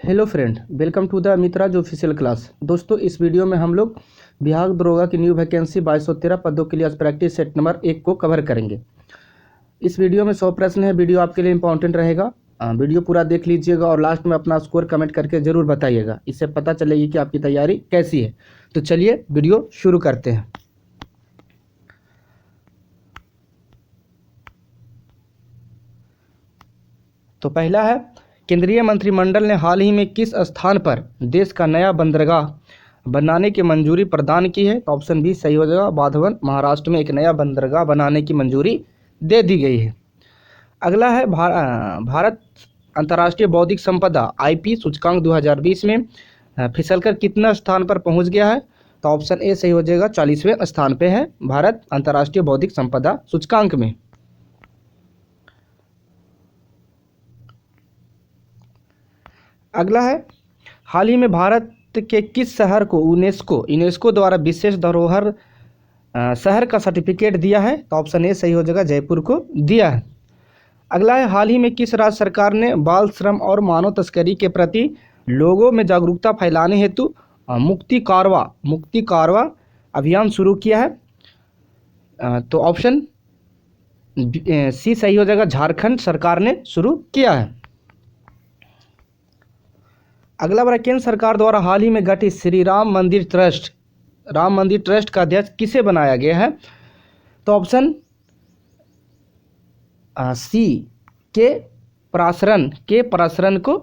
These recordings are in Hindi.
Hello friend, welcome to the Mitra जो ऑफिशियल क्लास। दोस्तों, इस वीडियो में हम लोग बिहार दरोगा की न्यू वैकेंसी 2213 पदों के लिए आज प्रैक्टिस सेट नंबर 1 को कवर करेंगे। इस वीडियो में 100 प्रश्न है। वीडियो आपके लिए इंपॉर्टेंट रहेगा। वीडियो पूरा देख लीजिएगा और लास्ट में अपना स्कोर कमेंट करके ज़रूर बताइएगा। इससे पता चलेगी कि आपकी तैयारी कैसी है। तो चलिए वीडियो शुरू करते हैं। तो पहला है, केंद्रीय मंत्रिमंडल ने हाल ही में किस स्थान पर देश का नया बंदरगाह बनाने की मंजूरी प्रदान की है? तो ऑप्शन बी सही हो जाएगा। बाधवन, महाराष्ट्र में एक नया बंदरगाह बनाने की मंजूरी दे दी गई है। अगला है, भारत अंतर्राष्ट्रीय बौद्धिक संपदा आईपी सूचकांक 2020 में फिसलकर कितना स्थान पर पहुंच गया है? तो ऑप्शन ए सही हो जाएगा। 40वें स्थान पे है भारत अंतर्राष्ट्रीय बौद्धिक संपदा सूचकांक में। अगला है, हाल ही में भारत के किस शहर को यूनेस्को द्वारा विशेष धरोहर शहर का सर्टिफिकेट दिया है? तो ऑप्शन ए सही हो जाएगा, जयपुर को दिया है। अगला है, हाल ही में किस राज्य सरकार ने बाल श्रम और मानव तस्करी के प्रति लोगों में जागरूकता फैलाने हेतु मुक्ति कारवा अभियान शुरू किया है? तो ऑप्शन सी सही हो जाएगा, झारखंड सरकार ने शुरू किया है। अगला बार, केंद्र सरकार द्वारा हाल ही में गठित श्री राम मंदिर ट्रस्ट का अध्यक्ष किसे बनाया गया है? तो ऑप्शन सी के पराशरन को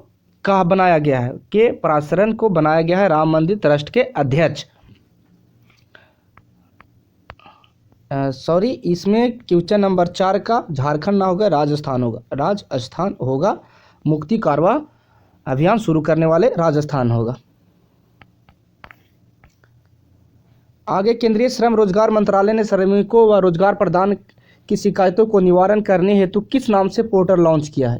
कहा बनाया गया है। के पराशरन को बनाया गया है राम मंदिर ट्रस्ट के अध्यक्ष। सॉरी, इसमें क्वेश्चन नंबर 4 का झारखंड ना होगा, राजस्थान होगा। मुक्ति कारवा अभियान शुरू करने वाले राजस्थान होगा। आगे, केंद्रीय श्रम रोजगार मंत्रालय ने श्रमिकों व रोजगार प्रदान की शिकायतों को निवारण करने हेतु किस नाम से पोर्टल लॉन्च किया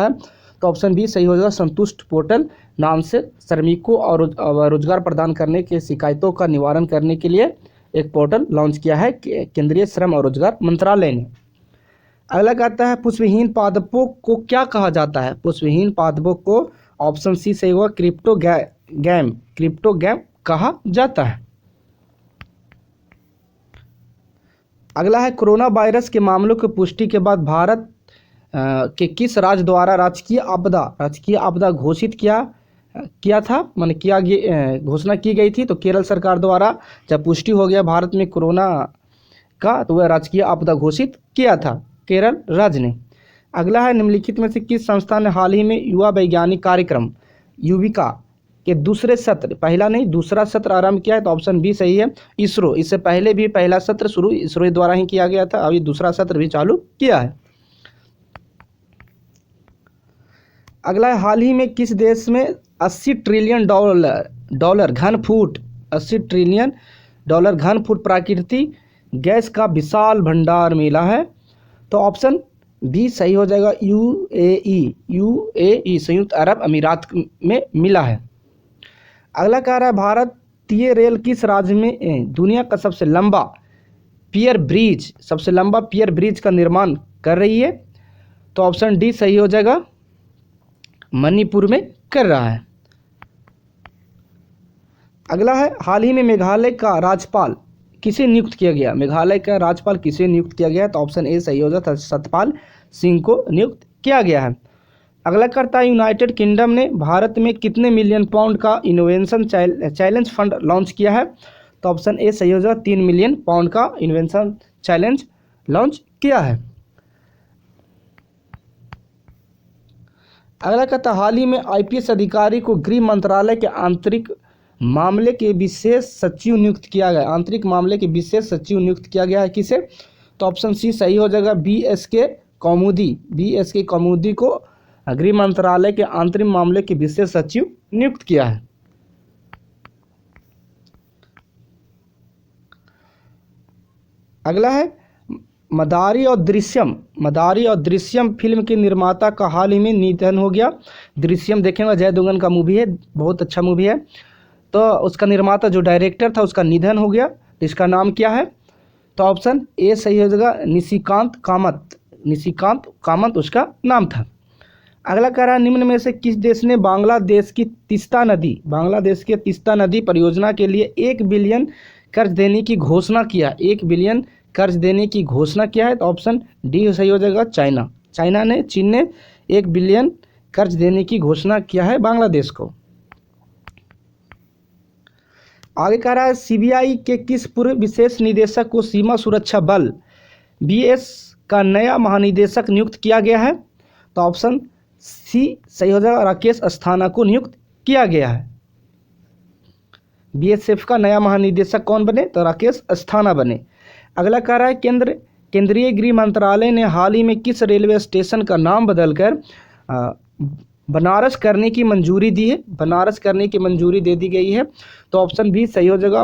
है? तो ऑप्शन बी सही हो जाएगा, संतुष्ट पोर्टल नाम से श्रमिकों और रोजगार प्रदान करने के शिकायतों का निवारण करने के लिए एक पोर्टल लॉन्च किया है केंद्रीय श्रम और रोजगार मंत्रालय ने। अगला कहता है, पुष्पहीन पादपों को क्या कहा जाता है? पुष्पहीन पादपों को ऑप्शन सी सही होगा, क्रिप्टोगैम कहा जाता है। अगला है, कोरोना वायरस के मामलों की पुष्टि के बाद भारत के किस राज्य द्वारा राजकीय आपदा घोषित किया था, घोषणा की गई थी? तो केरल सरकार द्वारा जब पुष्टि हो गया भारत में कोरोना का, तो वह राजकीय आपदा घोषित किया था केरल राज्य ने। अगला है, निम्नलिखित में से किस संस्था ने हाल ही में युवा वैज्ञानिक कार्यक्रम युविका के दूसरा सत्र आरंभ किया है? तो ऑप्शन बी सही है, इसरो। इससे पहले भी पहला सत्र शुरू इसरो द्वारा ही किया गया था, अभी दूसरा सत्र भी चालू किया है। अगला है, हाल ही में किस देश में 80 ट्रिलियन डॉलर घन फुट प्राकृतिक गैस का विशाल भंडार मिला है? तो ऑप्शन बी सही हो जाएगा, यूएई संयुक्त अरब अमीरात में मिला है। अगला कह रहा है, भारतीय रेल किस राज्य में दुनिया का सबसे लंबा पियर ब्रिज का निर्माण कर रही है? तो ऑप्शन डी सही हो जाएगा, मणिपुर में कर रहा है। अगला है, हाल ही में मेघालय का राज्यपाल किसे नियुक्त किया गया? तो ऑप्शन ए सही हो जाता है, सत्यपाल सिंह को नियुक्त किया गया है। अगला करता है, यूनाइटेड किंगडम ने भारत में कितने मिलियन पाउंड का इनोवेशन चैलेंज फंड लॉन्च किया है? तो ऑप्शन ए सही हो जाएगा, 3 मिलियन पाउंड का इनोवेशन चैलेंज लॉन्च किया है। अगला कहता है, हाल ही में आईपीएस अधिकारी को गृह मंत्रालय के आंतरिक मामले के विशेष सचिव नियुक्त किया गया है। किसे? तो ऑप्शन सी सही हो जाएगा, बीएसके कौमुदी को गृह मंत्रालय के आंतरिक मामले के विशेष सचिव नियुक्त किया है। अगला है, मदारी और दृश्यम फिल्म के निर्माता का हाल ही में निधन हो गया। दृश्यम देखेंगे, जय देवगन का मूवी है, बहुत अच्छा मूवी है। तो उसका निर्माता जो डायरेक्टर था उसका निधन हो गया। इसका नाम क्या है? तो ऑप्शन ए सही हो जाएगा, निशिकांत कामत उसका नाम था। अगला कह रहा है निम्न में से किस देश ने बांग्लादेश के तीस्ता नदी परियोजना के लिए 1 बिलियन कर्ज देने की घोषणा किया, 1 बिलियन कर्ज देने की घोषणा किया है। तो ऑप्शन डी सही हो जाएगा, चीन ने 1 बिलियन कर्ज देने की घोषणा किया है बांग्लादेश को। आगे कह रहा है सीबीआई के किस पूर्व विशेष निदेशक को सीमा सुरक्षा बल बीएस का नया महानिदेशक नियुक्त किया गया है? तो ऑप्शन सी सही हो जाएगा, राकेश अस्थाना को नियुक्त किया गया है। बीएसएफ का नया महानिदेशक कौन बने? तो राकेश अस्थाना बने। अगला कह रहा है केंद्रीय गृह मंत्रालय ने हाल ही में किस रेलवे स्टेशन का नाम बदलकर बनारस करने की मंजूरी दी है? बनारस करने की मंजूरी दे दी गई है। तो ऑप्शन बी सही हो जाएगा,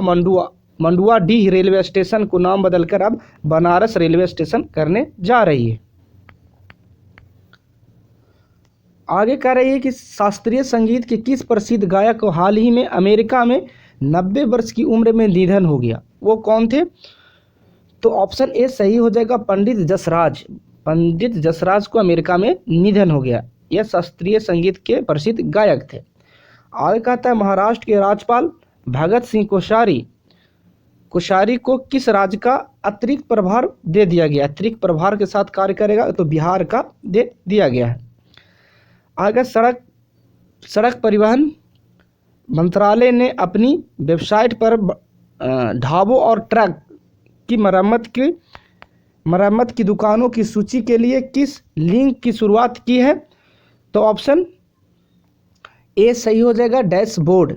मंडुआडीह रेलवे स्टेशन को नाम बदलकर अब बनारस रेलवे स्टेशन करने जा रही है। आगे कह रही है कि शास्त्रीय संगीत के किस प्रसिद्ध गायक को हाल ही में अमेरिका में 90 वर्ष की उम्र में निधन हो गया, वो कौन थे? तो ऑप्शन ए सही हो जाएगा, पंडित जसराज को अमेरिका में निधन हो गया। यह शास्त्रीय संगीत के प्रसिद्ध गायक थे। आगे कहता है महाराष्ट्र के राज्यपाल भगत सिंह कोश्यारी को किस राज्य का अतिरिक्त प्रभार दे दिया गया? अतिरिक्त प्रभार के साथ कार्य करेगा तो बिहार का दे दिया गया है। आगे सड़क परिवहन मंत्रालय ने अपनी वेबसाइट पर ढाबों और ट्रक की मरम्मत की दुकानों की सूची के लिए किस लिंक की शुरुआत की है? तो ऑप्शन ए सही हो जाएगा, डैशबोर्ड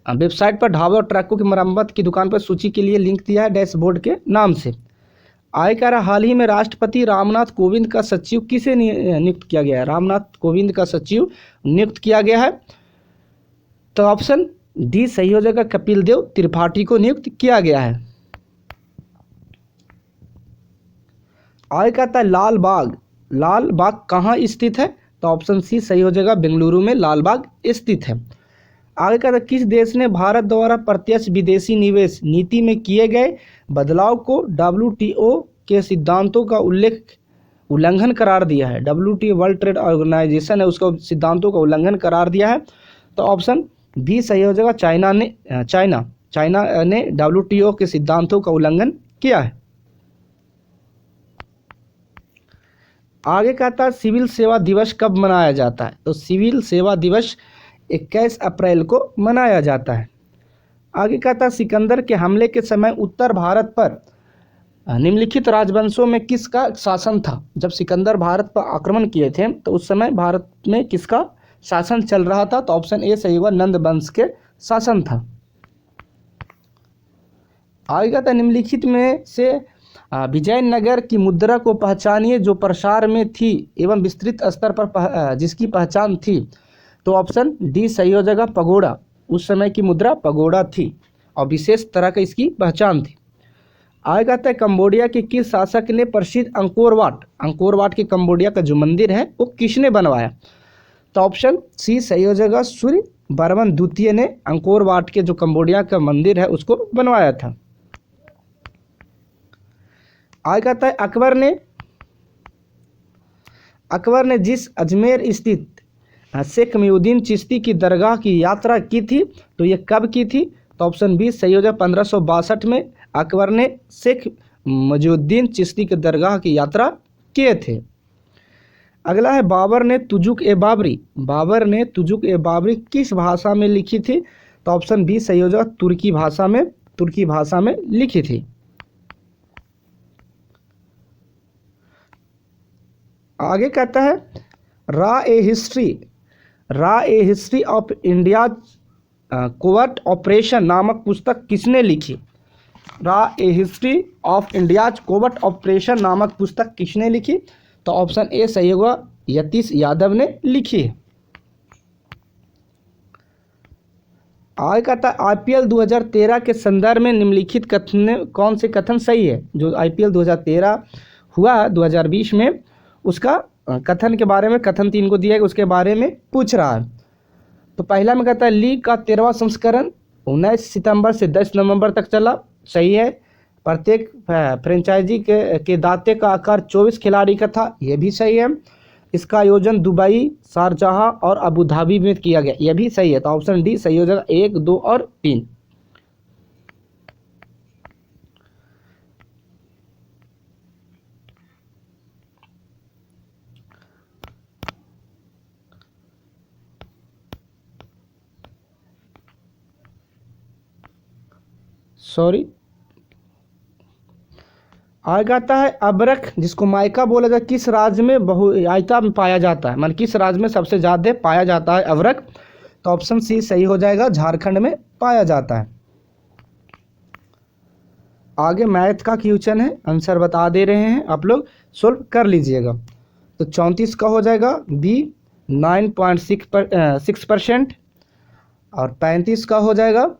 वेबसाइट पर ढाबे और ट्रकों की मरम्मत की दुकान पर सूची के लिए लिंक दिया है डैशबोर्ड के नाम से। आगे कह रहा हाल ही में राष्ट्रपति रामनाथ कोविंद का सचिव किसे नियुक्त किया गया है? रामनाथ कोविंद का सचिव नियुक्त किया गया है। तो ऑप्शन डी सही हो जाएगा, कपिल देव त्रिपाठी को नियुक्त किया गया है। आगे कहता है लाल बाग कहाँ स्थित है? तो ऑप्शन सी सही हो जाएगा, बेंगलुरु में लाल बाग स्थित है। आगे कहता है किस देश ने भारत द्वारा प्रत्यक्ष विदेशी निवेश नीति में किए गए बदलाव को WTO के सिद्धांतों का उल्लंघन करार दिया है? WTO वर्ल्ड ट्रेड ऑर्गेनाइजेशन है, उसका सिद्धांतों का उल्लंघन करार दिया है। तो ऑप्शन बी सही हो जाएगा, चाइना ने WTO के सिद्धांतों का उल्लंघन किया है। आगे कहता है सिविल सेवा दिवस कब मनाया जाता है? तो सिविल सेवा दिवस 21 अप्रैल को मनाया जाता है। आगे कहता है सिकंदर के हमले के समय उत्तर भारत पर निम्नलिखित राजवंशों में किसका शासन था? जब सिकंदर भारत पर आक्रमण किए थे तो उस समय भारत में किसका शासन चल रहा था? तो ऑप्शन ए सही हुआ, नंद वंश के शासन था। आगे कहता है निम्नलिखित में से विजयनगर की मुद्रा को पहचानिए जो प्रसार में थी एवं विस्तृत स्तर पर जिसकी पहचान थी। तो ऑप्शन डी सही हो जाएगा, पगोड़ा। उस समय की मुद्रा पगोड़ा थी और विशेष तरह का इसकी पहचान थी। आगे कहता है कंबोडिया के किस शासक ने प्रसिद्ध अंकोर वाट के कंबोडिया का जो मंदिर है वो किसने बनवाया? तो ऑप्शन सी सही हो जाएगा, सूर्य वर्मन द्वितीय ने अंकोर वाट के जो कंबोडिया का मंदिर है उसको बनवाया था। आगे कहता है अकबर ने जिस अजमेर स्थित शेख मुईउद्दीन चिश्ती की दरगाह की यात्रा की थी तो ये कब की थी? तो ऑप्शन बी सही हो जाए, 1562 में अकबर ने शेख मुईउद्दीन चिश्ती की दरगाह की यात्रा किए थे। अगला है बाबर ने तुजुक ए बाबरी किस भाषा में लिखी थी? तो ऑप्शन बी सही हो जाएगा, तुर्की भाषा में लिखी थी। आगे कहता है रा a history of India covert operation नामक पुस्तक किसने लिखी? रा a history of India's covert operation नामक पुस्तक किसने लिखी? तो ऑप्शन ए सही होगा, यतीश यादव ने लिखी है। आगे कहता है IPL 2013 के संदर्भ में निम्नलिखित कौन से कथन सही है? जो IPL 2013 हुआ 2020 में उसका कथन के बारे में, कथन 3 को दिया है उसके बारे में पूछ रहा है। तो पहला में कहता है लीग का 13वां संस्करण 19 सितंबर से 10 नवंबर तक चला, सही है। प्रत्येक फ्रेंचाइजी के दाते का आकार 24 खिलाड़ी का था, यह भी सही है। इसका आयोजन दुबई, शारजाह और अबू धाबी में किया गया। यह भी सही है, तो ऑप्शन डी सही हो जाएगा, 1, 2 और 3। सॉरी, आगे आता है अबरख, जिसको माइका बोला जाता है, किस राज्य में बहुआयता में पाया जाता है, मतलब किस राज्य में सबसे ज़्यादा पाया जाता है अबरख, तो ऑप्शन सी सही हो जाएगा, झारखंड में पाया जाता है। आगे मैथ का क्वेश्चन है, आंसर बता दे रहे हैं, आप लोग सोल्व कर लीजिएगा। तो 34 का हो जाएगा बी 9.6%, और 35 का हो जाएगा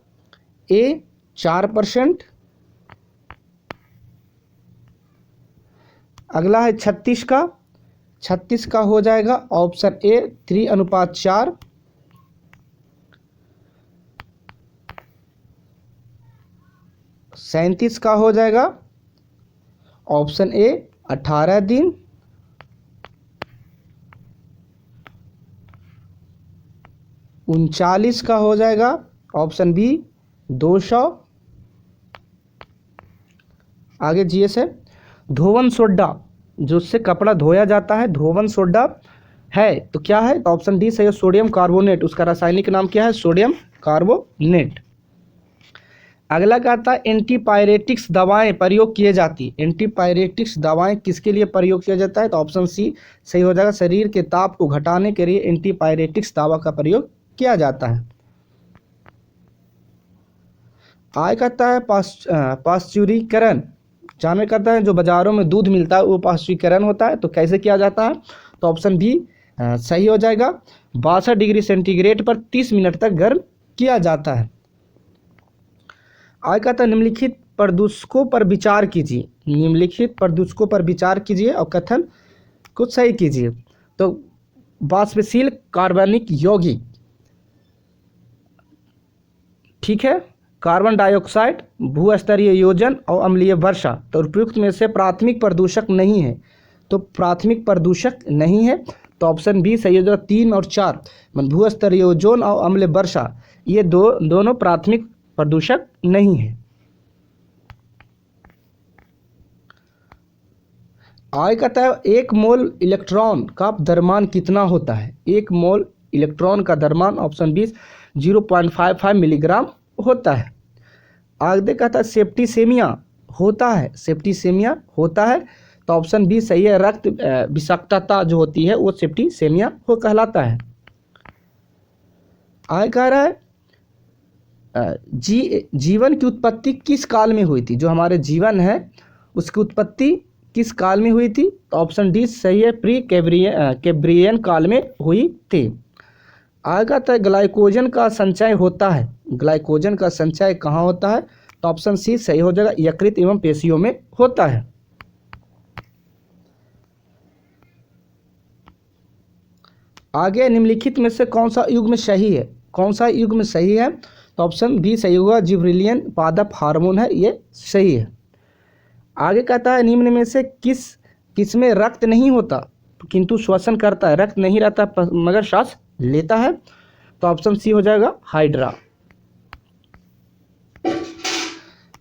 ए 4%। अगला है 36 का, 36 का हो जाएगा ऑप्शन ए 3:4। 37 का हो जाएगा ऑप्शन ए 18 दिन। 39 का हो जाएगा ऑप्शन बी 200। आगे जीएस है, धोवन सोडा, जो उससे कपड़ा धोया जाता है, धोवन सोडा है तो क्या है, तो ऑप्शन डी सही है, सोडियम कार्बोनेट। उसका रासायनिक नाम क्या है, सोडियम कार्बोनेट। अगला क्या आता है, एंटीपायरेटिक्स दवाएं प्रयोग किए जाती है। एंटीपायरेटिक्स दवाएं किसके लिए प्रयोग किया जाता है, तो ऑप्शन सी सही हो जाएगा, शरीर के ताप को घटाने के लिए एंटीपायरेटिक्स दवा का प्रयोग किया जाता है। आय कहता है पाश्चुरीकरण, जानवर करता है जो बाजारों में दूध मिलता है वो पाश्चुरीकरण होता है, तो कैसे किया जाता है, तो ऑप्शन बी सही हो जाएगा, 62 डिग्री सेंटीग्रेड पर 30 मिनट तक गर्म किया जाता है। आगे कहता है निम्नलिखित प्रदूषकों पर विचार कीजिए, निम्नलिखित प्रदूषकों पर विचार कीजिए और कथन को सही कीजिए। तो वाष्पशील कार्बनिक यौगिक, ठीक है, कार्बन डाइऑक्साइड, भूस्तरीय योजन और अम्लीय वर्षा, तो उपयुक्त में से प्राथमिक प्रदूषक नहीं है, तो प्राथमिक प्रदूषक नहीं है, तो ऑप्शन बी सही हो जाएगा, 3 और 4 भूस्तरीय ओजोन और अम्लीय वर्षा, ये दोनों प्राथमिक प्रदूषक नहीं है। आगे कहता है 1 मोल इलेक्ट्रॉन का द्रव्यमान कितना होता है, 1 मोल इलेक्ट्रॉन का द्रव्यमान ऑप्शन बी 0.55 मिलीग्राम होता है। आगे कहता है सेप्टिसेमिया होता है, सेप्टिसेमिया होता है, तो ऑप्शन बी सही है, रक्त विषाक्तता जो होती है वो सेप्टिसेमिया हो कहलाता है। आगे कह रहा है जीवन की उत्पत्ति किस काल में हुई थी, जो हमारे जीवन है उसकी उत्पत्ति किस काल में हुई थी, तो ऑप्शन डी सही है, प्री कैब्रियन काल में हुई थी। आगे कहता है ग्लाइकोजन का संचय होता है, ग्लाइकोजन का संचय कहाँ होता है, तो ऑप्शन सी सही हो जाएगा, यकृत एवं पेशियों में होता है। आगे निम्नलिखित में से कौन सा युग्म सही है, कौन सा युग्म सही है, तो ऑप्शन बी सही होगा, जिब्रेलियन पादप हार्मोन है, ये सही है। आगे कहता है निम्न में से किस में रक्त नहीं होता किंतु श्वसन करता है, रक्त नहीं रहता मगर श्वास लेता है, तो ऑप्शन सी हो जाएगा, हाइड्रा।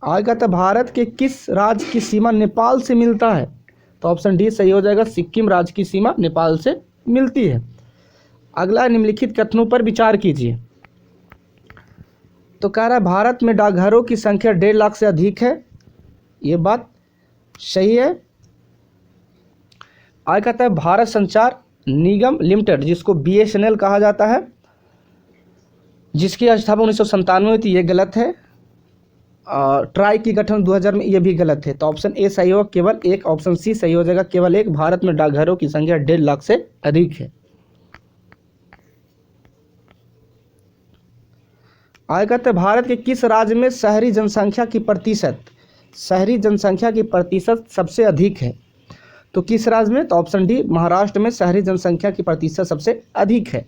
आगे कहता है भारत के किस राज्य की सीमा नेपाल से मिलता है, तो ऑप्शन डी सही हो जाएगा, सिक्किम राज्य की सीमा नेपाल से मिलती है। अगला निम्नलिखित कथनों पर विचार कीजिए। तो कह रहा है भारत में डाकघरों की संख्या 1.5 लाख से अधिक है, ये बात सही है। आगे कहता है भारत संचार निगम लिमिटेड, जिसको BSNL कहा जाता है, जिसकी स्थापना 1997 में हुई थी, ये गलत है। ट्राई की गठन 2000 में, ये भी गलत है, तो ऑप्शन ए सही होगा, केवल एक, ऑप्शन सी सही हो जाएगा, केवल एक, भारत में डाकघरों की संख्या 1.5 लाख से अधिक है। आगे कहते हैं भारत के किस राज्य में शहरी जनसंख्या की प्रतिशत सबसे अधिक है, तो किस राज्य में, तो ऑप्शन डी महाराष्ट्र में शहरी जनसंख्या की प्रतिशत सबसे अधिक है।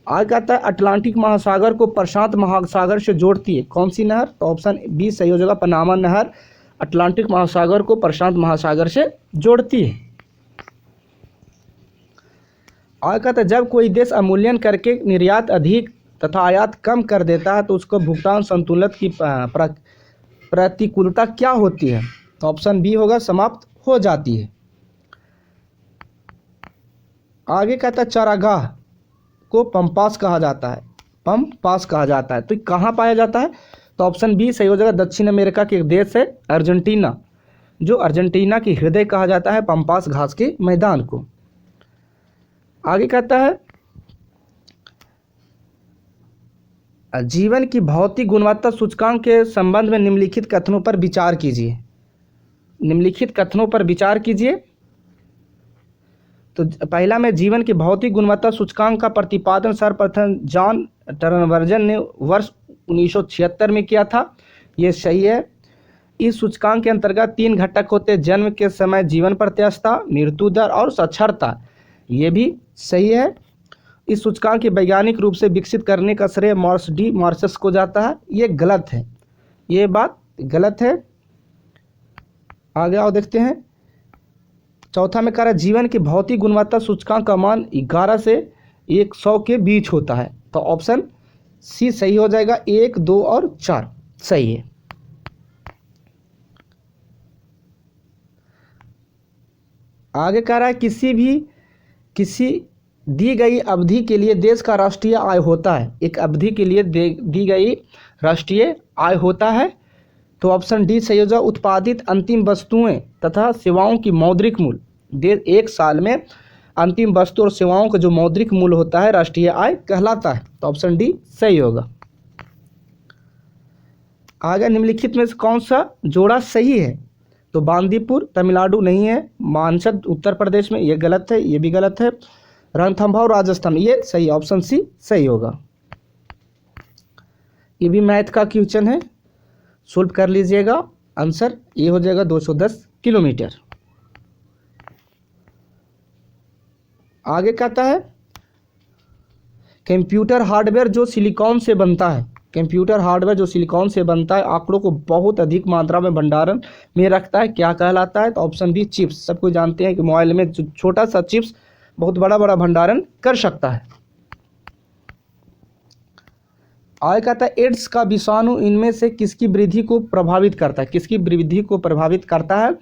आगे कहता है अटलांटिक महासागर को प्रशांत महासागर से जोड़ती है कौन सी नहर, तो ऑप्शन बी सही हो जाएगा, पनामा नहर अटलांटिक महासागर को प्रशांत महासागर से जोड़ती है। और कहता है जब कोई देश अवमूल्यन करके निर्यात अधिक तथा आयात कम कर देता है तो उसको भुगतान संतुलन की प्रतिकूलता क्या होती है? तो ऑप्शन बी होगा, समाप्त हो जाती है। आगे कहता है चारागाह को पंपास कहा जाता है, पंपास कहा जाता है, तो कहाँ पाया जाता है? तो ऑप्शन बी सही हो जाएगा, दक्षिण अमेरिका के एक देश है अर्जेंटीना, जो अर्जेंटीना की हृदय कहा जाता है पंपास घास के मैदान को। आगे कहता है जीवन की भौतिक गुणवत्ता सूचकांक के संबंध में निम्नलिखित कथनों पर विचार कीजिए। निम्नलिखित कथनों पर विचार कीजिए। तो पहला में जीवन की भौतिक गुणवत्ता सूचकांक का प्रतिपादन सर्वप्रथम जॉन टर्नबर्जन ने वर्ष 1976 में किया था। ये सही है। इस सूचकांक के अंतर्गत 3 घटक होते हैं, जन्म के समय जीवन प्रत्याशा, मृत्यु दर और साक्षरता। ये भी सही है। इस सूचकांक के वैज्ञानिक रूप से विकसित करने का श्रेय मार्शस को जाता है। ये गलत है, ये बात गलत है। आगे आओ देखते हैं। चौथा में कह रहा है जीवन की भौतिक गुणवत्ता सूचकांक का मान 11 से 100 के बीच होता है। तो ऑप्शन सी सही हो जाएगा, 1, 2 और 4 सही है। आगे कह रहा है किसी दी गई अवधि के लिए देश का राष्ट्रीय आय होता है। एक अवधि के लिए दी गई राष्ट्रीय आय होता है। तो ऑप्शन डी सही हो जाएगा, उत्पादित अंतिम वस्तुएं तथा सेवाओं की मौद्रिक मूल्य। एक साल में अंतिम वस्तु और सेवाओं का जो मौद्रिक मूल्य होता है राष्ट्रीय आय कहलाता है। तो ऑप्शन डी सही होगा। आगे निम्नलिखित में से कौन सा जोड़ा सही है? तो बांदीपुर तमिलनाडु नहीं है, मानसद उत्तर प्रदेश में, ये गलत है, ये भी गलत है। रणथंभौर राजस्थान, ये सही, ऑप्शन सी सही होगा। ये भी मैथ का क्वेश्चन है, सोल्व कर लीजिएगा। आंसर ये हो जाएगा 210 किलोमीटर। आगे कहता है कंप्यूटर हार्डवेयर जो सिलिकॉन से बनता है, कंप्यूटर हार्डवेयर जो सिलिकॉन से बनता है आंकड़ों को बहुत अधिक मात्रा में भंडारण में रखता है, क्या कहलाता है? तो ऑप्शन बी चिप्स। सबको जानते हैं कि मोबाइल में जो छोटा सा चिप्स बहुत बड़ा बड़ा भंडारण कर सकता है। आगे कहता है एड्स का विषाणु इनमें से किसकी वृद्धि को प्रभावित करता है? किसकी वृद्धि को प्रभावित करता है?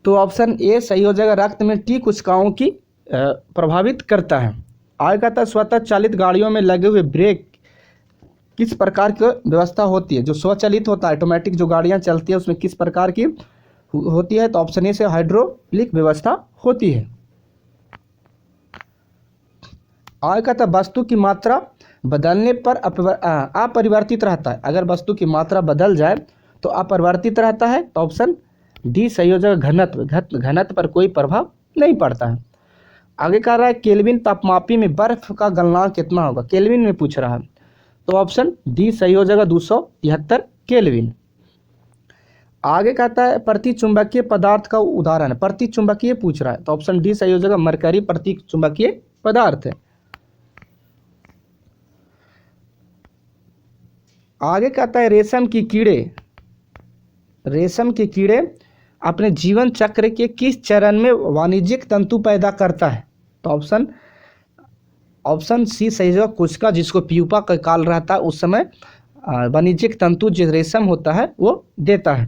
तो ऑप्शन ए सही हो जाएगा, रक्त में टी कोशिकाओं की प्रभावित करता है। आगे कहता है स्वतः चालित गाड़ियों में लगे हुए ब्रेक किस प्रकार की व्यवस्था होती है? जो स्वचालित होता है, ऑटोमेटिक जो गाड़ियां चलती है उसमें किस प्रकार की होती है? तो ऑप्शन ए से हाइड्रोलिक व्यवस्था होती है। आगे कहता है वस्तु की मात्रा बदलने पर अपरिवर्तित रहता है। अगर वस्तु की मात्रा बदल जाए तो अपरिवर्तित रहता है। तो ऑप्शन डी सही हो जाएगा, घनत्व। घनत्व पर कोई प्रभाव नहीं पड़ता है। आगे कह रहा है केल्विन तापमापी में बर्फ का गलनांक कितना होगा? केल्विन में पूछ रहा है। तो ऑप्शन डी सही हो जाएगा, 273 केल्विन। आगे कहता है प्रतिचुंबकीय पदार्थ का उदाहरण, प्रतिचुंबकीय पूछ रहा है। तो ऑप्शन डी सही हो जाएगा, मरकरी प्रतिचुंबकीय पदार्थ है। आगे कहता है रेशम के कीड़े अपने जीवन चक्र के किस चरण में वाणिज्यिक तंतु पैदा करता है? तो ऑप्शन सी सही होगा, कोशिका जिसको प्यूपा का काल रहता है उस समय वाणिज्यिक तंतु जो रेशम होता है वो देता है।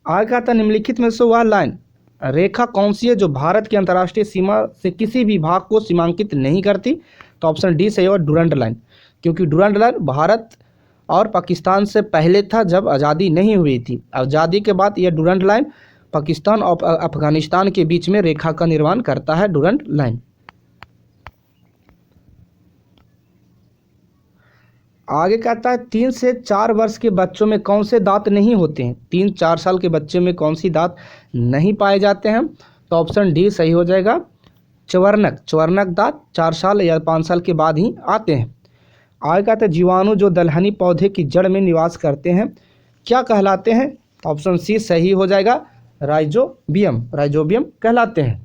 आगे कहता है निम्नलिखित में से वह लाइन रेखा कौन सी है जो भारत की अंतर्राष्ट्रीय सीमा से किसी भी भाग को सीमांकित नहीं करती? तो ऑप्शन डी सही होगा, डुरंड लाइन। क्योंकि डुरंड लाइन भारत और पाकिस्तान से पहले था जब आज़ादी नहीं हुई थी। आज़ादी के बाद यह डुरंड लाइन पाकिस्तान और अफगानिस्तान के बीच में रेखा का निर्माण करता है, डुरंड लाइन। आगे कहता है 3 से 4 वर्ष के बच्चों में कौन से दांत नहीं होते हैं? 3-4 साल के बच्चे में कौन सी दांत नहीं पाए जाते हैं? तो ऑप्शन डी सही हो जाएगा, चवर्णक दांत 4 साल या 5 साल के बाद ही आते हैं। आगे कहते हैं जीवाणु जो दलहनी पौधे की जड़ में निवास करते हैं क्या कहलाते हैं? ऑप्शन सी सही हो जाएगा, राइजोबियम कहलाते हैं।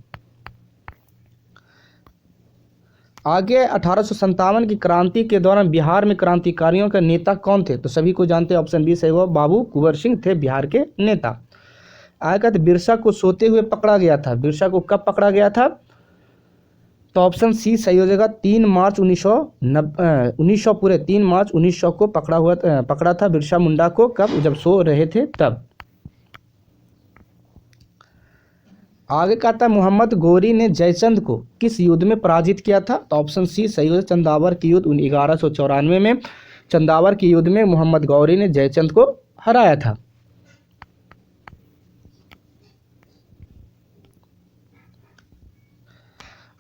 आगे 1857 की क्रांति के दौरान बिहार में क्रांतिकारियों के नेता कौन थे? तो सभी को जानते हैं, ऑप्शन बी सही होगा, बाबू कुंवर सिंह थे बिहार के नेता। आगे कहते बिरसा को सोते हुए पकड़ा गया था। बिरसा को कब पकड़ा गया था? तो ऑप्शन सी सही हो जाएगा। 3 मार्च 1900 पूरे 3 मार्च 1900 को पकड़ा था बिरसा मुंडा को। कब? जब सो रहे थे तब। आगे कहता है मोहम्मद गौरी ने जयचंद को किस युद्ध में पराजित किया था? तो ऑप्शन सी सही हो, चंदावर की युद्ध 1194 में चंदावर की युद्ध में मोहम्मद गौरी ने जयचंद को हराया था।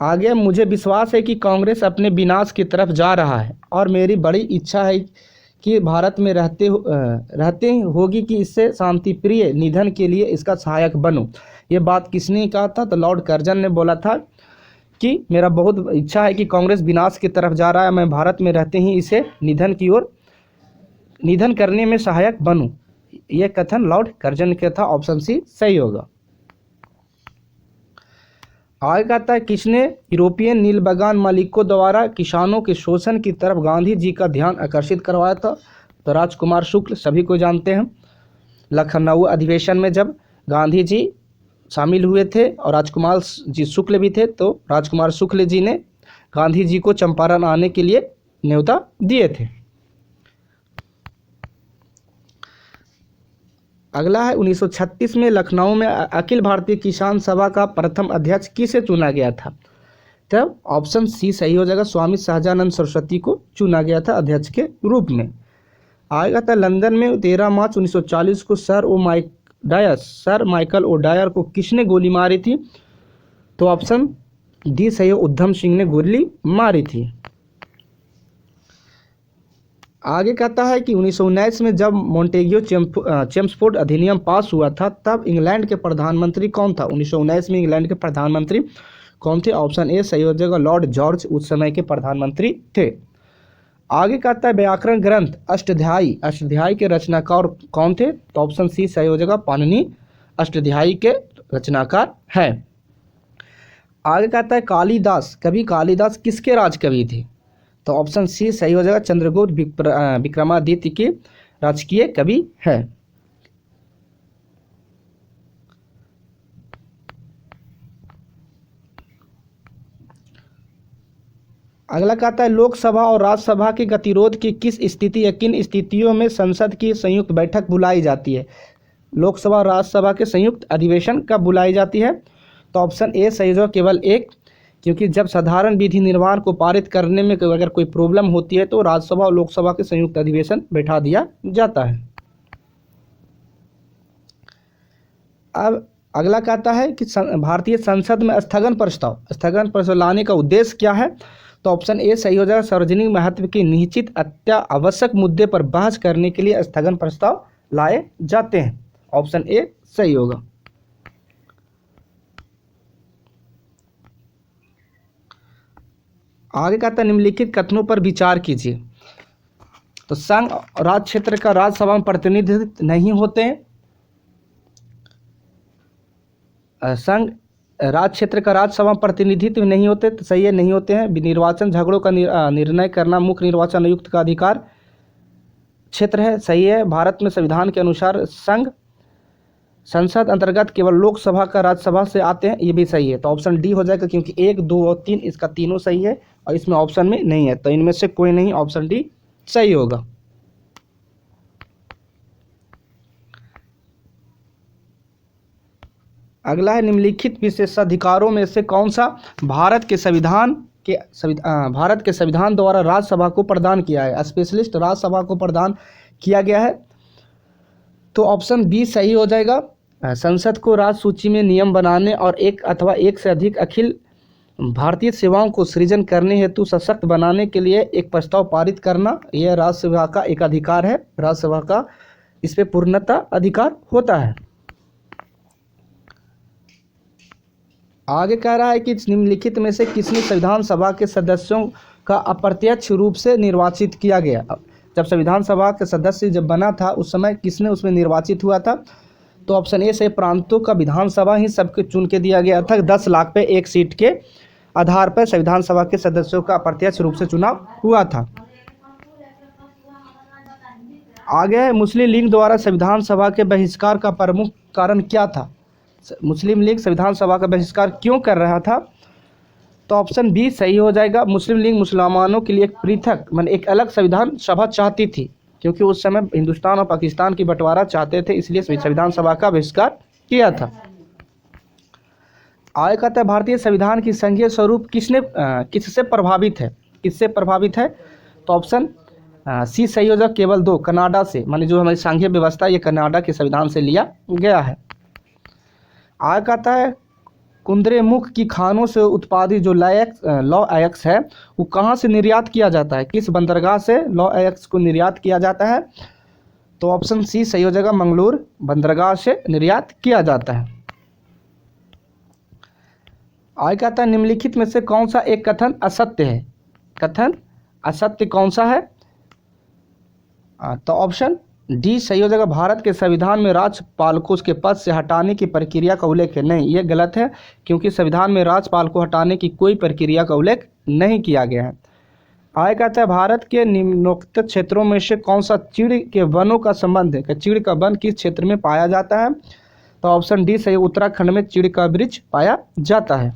आगे, मुझे विश्वास है कि कांग्रेस अपने विनाश की तरफ जा रहा है और मेरी बड़ी इच्छा है कि भारत में रहते होगी कि इससे शांति प्रिय निधन के लिए इसका सहायक बनूं। ये बात किसने कहा था? तो लॉर्ड कर्जन ने बोला था कि मेरा बहुत इच्छा है कि कांग्रेस विनाश की तरफ जा रहा है, मैं भारत में रहते ही इसे निधन करने में सहायक बनूं। यह कथन लॉर्ड कर्जन का था। ऑप्शन सी सही होगा। आगे कहता है किसने यूरोपियन नील बागान मालिकों द्वारा किसानों के शोषण की तरफ गांधी जी का ध्यान आकर्षित करवाया था? तो राजकुमार शुक्ल, सभी को जानते हैं। लखनऊ अधिवेशन में जब गांधी जी शामिल हुए थे और राजकुमार जी शुक्ल भी थे, तो राजकुमार शुक्ल जी ने गांधी जी को चंपारण आने के लिए न्योता दिए थे। अगला है 1936 में लखनऊ में अखिल भारतीय किसान सभा का प्रथम अध्यक्ष किसे चुना गया था? तब ऑप्शन सी सही हो जाएगा। स्वामी सहजानंद सरस्वती को चुना गया था अध्यक्ष के रूप में। आएगा था लंदन में 13 मार्च 1940 को सर माइकल ओडायर को किसने गोली मारी थी? तो ऑप्शन डी सही है, उधम सिंह ने गोली मारी थी। आगे कहता है कि 1919 में जब मॉन्टेग्यू चेम्सफोर्ड अधिनियम पास हुआ था तब इंग्लैंड के प्रधानमंत्री कौन था? 1919 में इंग्लैंड के प्रधानमंत्री कौन थे? ऑप्शन ए सही हो जाएगा, लॉर्ड जॉर्ज उस समय के प्रधानमंत्री थे। आगे कहता है व्याकरण ग्रंथ अष्टाध्यायी के रचनाकार कौन थे? तो ऑप्शन सी सही हो जाएगा, पाणिनि अष्टाध्यायी के रचनाकार है। आगे कहता है कालिदास किसके राजकवि थे? तो ऑप्शन सी सही हो जाएगा, चंद्रगुप्त विक्रमादित्य के राजकीय कवि है। अगला कहता है लोकसभा और राज्यसभा के गतिरोध की किस स्थिति या किन स्थितियों में संसद की संयुक्त बैठक बुलाई जाती है? लोकसभा और राज्यसभा के संयुक्त अधिवेशन कब बुलाई जाती है? तो ऑप्शन ए सही होगा, केवल एक, क्योंकि जब साधारण विधि निर्माण को पारित करने में अगर कोई प्रॉब्लम होती है तो राज्यसभा और लोकसभा के संयुक्त अधिवेशन बैठा दिया जाता है। अब अगला कहता है कि भारतीय संसद में स्थगन प्रस्ताव लाने का उद्देश्य क्या है? तो ऑप्शन ए सही हो जाएगा, सार्वजनिक महत्व के निश्चित अत्यावश्यक मुद्दे पर बहस करने के लिए स्थगन प्रस्ताव लाए जाते हैं। ऑप्शन ए सही होगा। आगे कहता है निम्नलिखित कथनों पर विचार कीजिए। तो संघ राज्य क्षेत्र का राज्यसभा में प्रतिनिधित्व नहीं होते हैं। संघ राज्य क्षेत्र का राज्यसभा में प्रतिनिधित्व नहीं होते, तो सही है, नहीं होते हैं। निर्वाचन झगड़ों का निर्णय करना मुख्य निर्वाचन आयुक्त का अधिकार क्षेत्र है, सही है। भारत में संविधान के अनुसार संसद अंतर्गत केवल लोकसभा का राज्यसभा से आते हैं, ये भी सही है। तो ऑप्शन डी हो जाएगा, क्योंकि 1, 2 और 3 इसका तीनों सही है और इसमें ऑप्शन में नहीं है, तो इनमें से कोई नहीं, ऑप्शन डी सही होगा। अगला है निम्नलिखित विशेषाधिकारों में से कौन सा भारत के संविधान द्वारा राज्यसभा को प्रदान किया है? स्पेशलिस्ट राज्यसभा को प्रदान किया गया है। तो ऑप्शन बी सही हो जाएगा, संसद को राज्य सूची में नियम बनाने और एक अथवा एक से अधिक अखिल भारतीय सेवाओं को सृजन करने हेतु सशक्त बनाने के लिए एक प्रस्ताव पारित करना, यह राज्यसभा का एक अधिकार है। राज्यसभा का इस पे पूर्णतः अधिकार होता है। आगे कह रहा है कि निम्नलिखित में से किसने संविधान सभा के सदस्यों का अप्रत्यक्ष रूप से निर्वाचित किया गया? जब संविधान सभा के सदस्य जब बना था उस समय किसने उसमें निर्वाचित हुआ था? तो ऑप्शन ए से प्रांतों का विधानसभा ही सबके चुन के दिया गया था। 10 लाख पे एक सीट के आधार पर संविधान सभा के सदस्यों का अप्रत्यक्ष रूप से चुनाव हुआ था। आगे मुस्लिम लीग द्वारा संविधान सभा के बहिष्कार का प्रमुख कारण क्या था? मुस्लिम लीग संविधान सभा का बहिष्कार क्यों कर रहा था? तो ऑप्शन बी सही हो जाएगा। मुस्लिम लीग मुसलमानों के लिए एक पृथक माने एक अलग संविधान सभा चाहती थी, क्योंकि उस समय हिंदुस्तान और पाकिस्तान की बंटवारा चाहते थे, इसलिए संविधान सभा का बहिष्कार किया था। आगे कहता है भारतीय संविधान की संघीय स्वरूप किससे प्रभावित है? किससे प्रभावित है? तो ऑप्शन सी सही हो जाएगा, केवल 2 कनाडा से, माने जो हमारी संघीय व्यवस्था ये कनाडा के संविधान से लिया गया है। आगे कहता है कुंद्रेमुख की खानों से उत्पादित जो लौ अयस्क है वो कहाँ से निर्यात किया जाता है? किस बंदरगाह से लौ अयस्क को निर्यात किया जाता है? तो ऑप्शन सी सही हो जाएगा, मंगलूर बंदरगाह से निर्यात किया जाता है। आगे कहता है निम्नलिखित में से कौन सा एक कथन असत्य है? कथन असत्य कौन सा है? तो ऑप्शन डी सही हो जाएगा, भारत के संविधान में राज्यपाल को उसके पद से हटाने की प्रक्रिया का उल्लेख है। नहीं, ये गलत है, क्योंकि संविधान में राज्यपाल को हटाने की कोई प्रक्रिया का उल्लेख नहीं किया गया है। आगे कहता है भारत के निम्नोक्त क्षेत्रों में से कौन सा चीड़ के वनों का संबंध है? चीड़ का वन किस क्षेत्र में पाया जाता है? तो ऑप्शन डी सही, उत्तराखंड में चीड़ का वृक्ष पाया जाता है।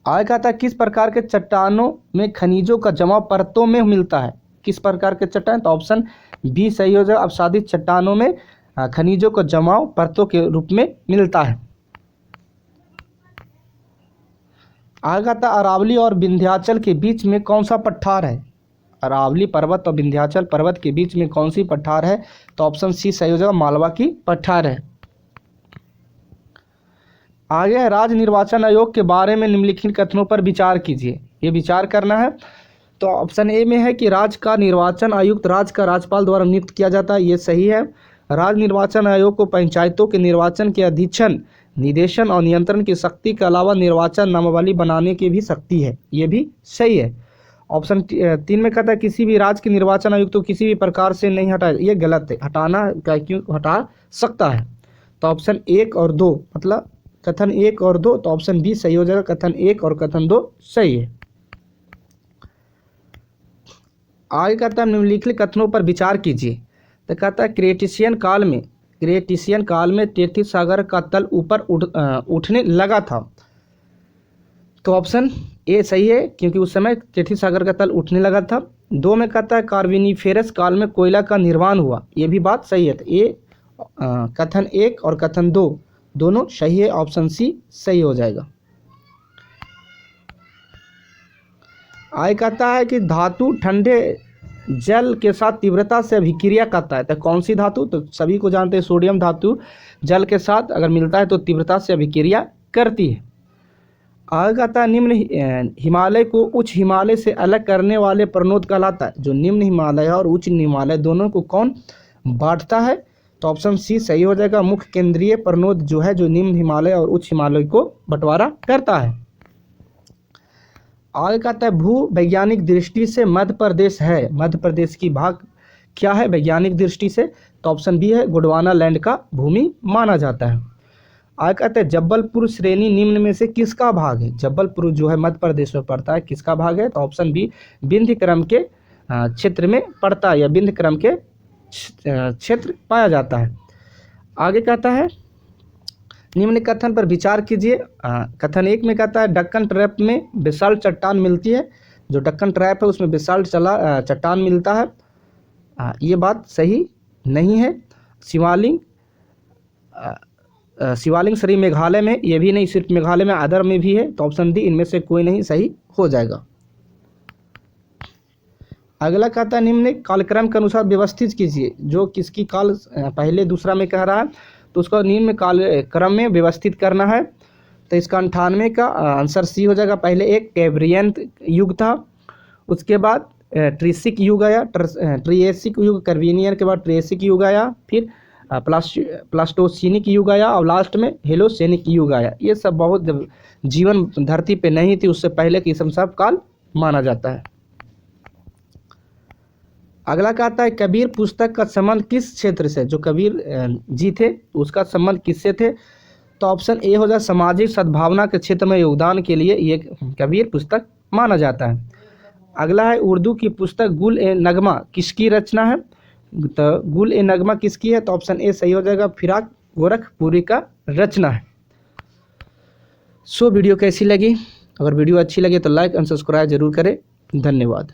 आगे कहता है किस प्रकार के चट्टानों में खनिजों का जमाव परतों में मिलता है? किस प्रकार के चट्टान? तो ऑप्शन बी सही हो जाएगा, अपसादित चट्टानों में खनिजों का जमाव परतों के रूप में मिलता है। आगे कहता है अरावली और विंध्याचल के बीच में कौन सा पठार है? अरावली पर्वत और विंध्याचल पर्वत के बीच में कौन सी पठार है? तो ऑप्शन सी सही हो जाएगा, मालवा की पठार है। आगे है राज्य निर्वाचन आयोग के बारे में निम्नलिखित कथनों पर विचार कीजिए। ये विचार करना है। तो ऑप्शन ए में है कि राज्य का निर्वाचन आयुक्त राज्य का राज्यपाल द्वारा नियुक्त किया जाता है, ये सही है। राज्य निर्वाचन आयोग को पंचायतों के निर्वाचन के अधीक्षण, निदेशन और नियंत्रण की शक्ति के अलावा निर्वाचन नामावली बनाने की भी शक्ति है, ये भी सही है। ऑप्शन 3 में कहता है किसी भी राज्य के निर्वाचन आयुक्त को किसी भी प्रकार से नहीं हटाया, ये गलत है, हटाना क्यों हटा सकता है। तो ऑप्शन 1 और 2 मतलब कथन 1 और 2, तो ऑप्शन बी सही हो जाएगा, कथन 1 और कथन 2 सही है। आगे कहता है निम्नलिखित कथनों पर विचार कीजिए। तो कहता है क्रेटिशियन काल में तैथिस सागर का तल ऊपर उठने लगा था। तो ऑप्शन ए सही है, क्योंकि उस समय तैथिस सागर का तल उठने लगा था। 2 में कहता है कार्बोनिफेरस काल में कोयला का निर्माण हुआ, ये भी बात सही है। तो ये कथन 1 और कथन 2 दोनों सही है, ऑप्शन सी सही हो जाएगा। आगे कहता है कि धातु ठंडे जल के साथ तीव्रता से अभिक्रिया करता है। तो कौन सी धातु? तो सभी को जानते हैं सोडियम धातु जल के साथ अगर मिलता है तो तीव्रता से अभिक्रिया करती है। आगे कहता है निम्न हिमालय को उच्च हिमालय से अलग करने वाले प्रणोद कहलाता है। जो निम्न हिमालय और उच्च हिमालय दोनों को कौन बांटता है? तो ऑप्शन सी सही हो जाएगा, मुख्य केंद्रीय प्रणोद जो है जो निम्न हिमालय और उच्च हिमालय को बंटवारा करता है। आगे कहता है भू वैज्ञानिक दृष्टि से मध्य प्रदेश है, मध्य प्रदेश की भाग क्या है वैज्ञानिक दृष्टि से? तो ऑप्शन बी है, गोंडवाना लैंड का भूमि माना जाता है। आगे कहते हैं जबलपुर श्रेणी निम्न में से किसका भाग है? जबलपुर जो है मध्य प्रदेश में पड़ता है, किसका भाग है? तो ऑप्शन बी विंध्य क्रम के क्षेत्र में पड़ता है या विंध्य क्रम के क्षेत्र पाया जाता है। आगे कहता है निम्न कथन पर विचार कीजिए। कथन 1 में कहता है दक्कन ट्रैप में बेसाल्ट चट्टान मिलती है। जो दक्कन ट्रैप है उसमें बेसाल्ट चट्टान मिलता है, ये बात सही नहीं है। शिवालिक श्री मेघालय में, ये भी नहीं, सिर्फ मेघालय में, अदर में भी है। तो ऑप्शन डी इनमें से कोई नहीं सही हो जाएगा। अगला कहता है निम्न कालक्रम के अनुसार व्यवस्थित कीजिए। जो किसकी काल पहले दूसरा में कह रहा है तो उसको निम्न काल क्रम में व्यवस्थित करना है। तो इसका 98 का आंसर सी हो जाएगा। पहले एक कैब्रियन युग था, उसके बाद ट्रिसिक युग आया, ट्रिएसिक युग, कार्बेनियन के बाद ट्रिएसिक युग आया, फिर प्लास्टोसीनिक युग आया और लास्ट में हेलोसेनिक युग आया। ये सब बहुत जब जीवन धरती पे नहीं थी उससे पहले की सब काल माना जाता है। अगला कहता है कबीर पुस्तक का संबंध किस क्षेत्र से? जो कबीर जी थे उसका संबंध किससे थे? तो ऑप्शन ए हो जाए, सामाजिक सद्भावना के क्षेत्र में योगदान के लिए ये कबीर पुस्तक माना जाता है। अगला है उर्दू की पुस्तक गुल ए नगमा किसकी रचना है? तो गुल ए नगमा किसकी है? तो ऑप्शन ए सही हो जाएगा, फिराक गोरखपुरी का रचना है। सो वीडियो कैसी लगी? अगर वीडियो अच्छी लगे तो लाइक एंड सब्सक्राइब जरूर करें। धन्यवाद।